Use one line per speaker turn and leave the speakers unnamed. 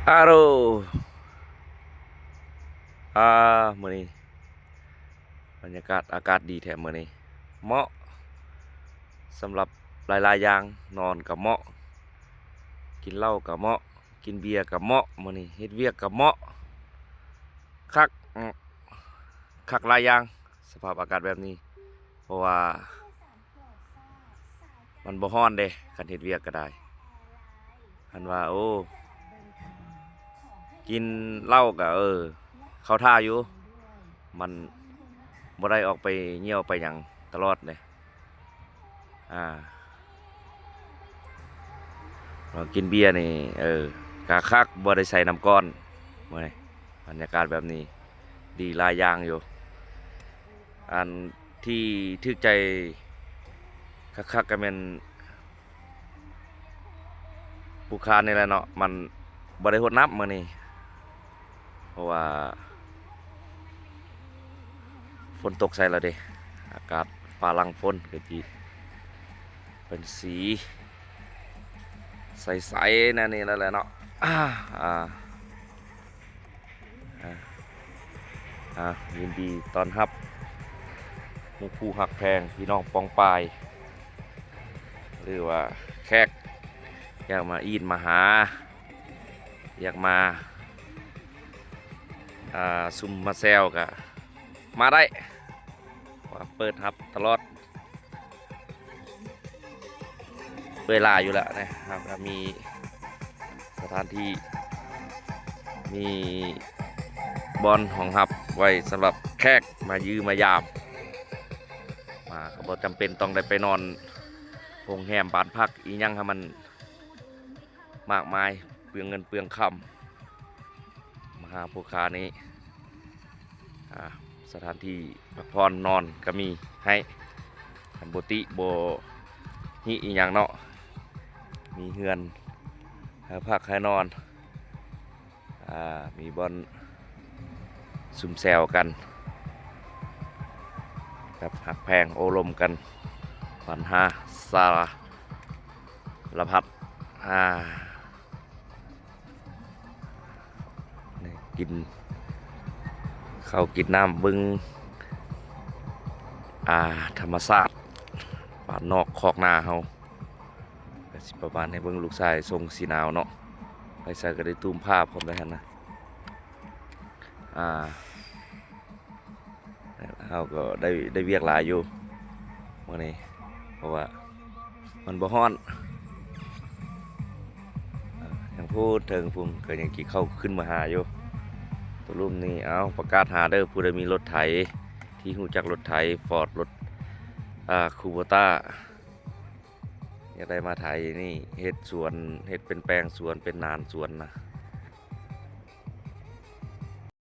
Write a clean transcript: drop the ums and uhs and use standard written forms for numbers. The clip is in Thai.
อาโรอ่ามื้อนี้บรรยากาศอากาศดีแท้มื้อนี้เหมาะสำหรับหลายๆอย่างนอนก็เหมาะกินเหล้าก็เหมาะกินเบียร์ก็เหมาะมื้อนี้เฮ็ดเวียกก็เหมาะคักคักหลายอย่างสภาพอากาศแบบนี้เพราะว่ามันบ่ร้อนเด้คันเฮ็ดเวียกก็ได้คันว่าโอ้กินเหล้าก็เข้าท่าอยู่มันบ่ได้ออกไปเหี่ยวไปหยังตลอดเด้อ่า กินเบียร์นี่กะคักบ่ได้ใส่น้ำก้อนเมื่อยบรรยากาศแบบนี้ดีหลายอย่างอยู่อันที่ทึกใจคักๆก็แม่นปูคานนี่แหละเนาะมันบ่ได้รดน้ำมื้อนี้เพราะว่าฝนตกใส่แล้วเด้อากาศฟ้าหลังฝนก็สิเป็นสีใสๆนั่นนี่แล้วแหละเนาะอ่าอ่าอ่ายินดีต้อนรับหมู่คู่ฮักแพงพี่น้องปองปายหรือว่าแขกอยากมาอีนมาหาอยากมาซุ่มมาแซวกะมาได้ว่าเปิดครับตลอดเวลาอยู่แล้วนะครับมีสถานที่มีบอลของฮับไว้สำหรับแขกมายืมายามมาก็บ่จำเป็นต้องได้ไปนอนโรงแรมบ้านพักอีหยังให้มันมากมายเปลืองเงินเปลืองคำมาหาผู้ค้านี้สถานที่พักผ่อนนอนก็มีให้คันโบติโบฮิอีหยังเนาะมีเฮือนให้พักให้นอนมีบอลซุ่มแซวกันแบบหักแพงโอลมกันปัญหาสารพัดกินข้าวกินน้ำบึงธรรมศาสตร์บ้านนอกคอกนาเฮาก็สิประมาณให้เบิ่งลูกชายทรงสีหนาวเนาะไปใส่ก็ได้ตุ้มผ้าพร้อมได้หั่นนะเฮาก็ได้เวียกหลายอยู่มื้อนี้เพราะว่ามันบ่ฮ้อนยังพูดถึงพุ่มก็ยังกี่เข้าขึ้นมาหาอยู่ตัวรุ่มนี้เอาประกาศหาเด้อผู้ใดมีรถไถที่หูจักรถไถฟอร์ดรถคูโบต้าอยากได้มาไถนี่เฮ็ดสวนเฮ็ดเป็นแปลงสวนเป็นนานสวนนะ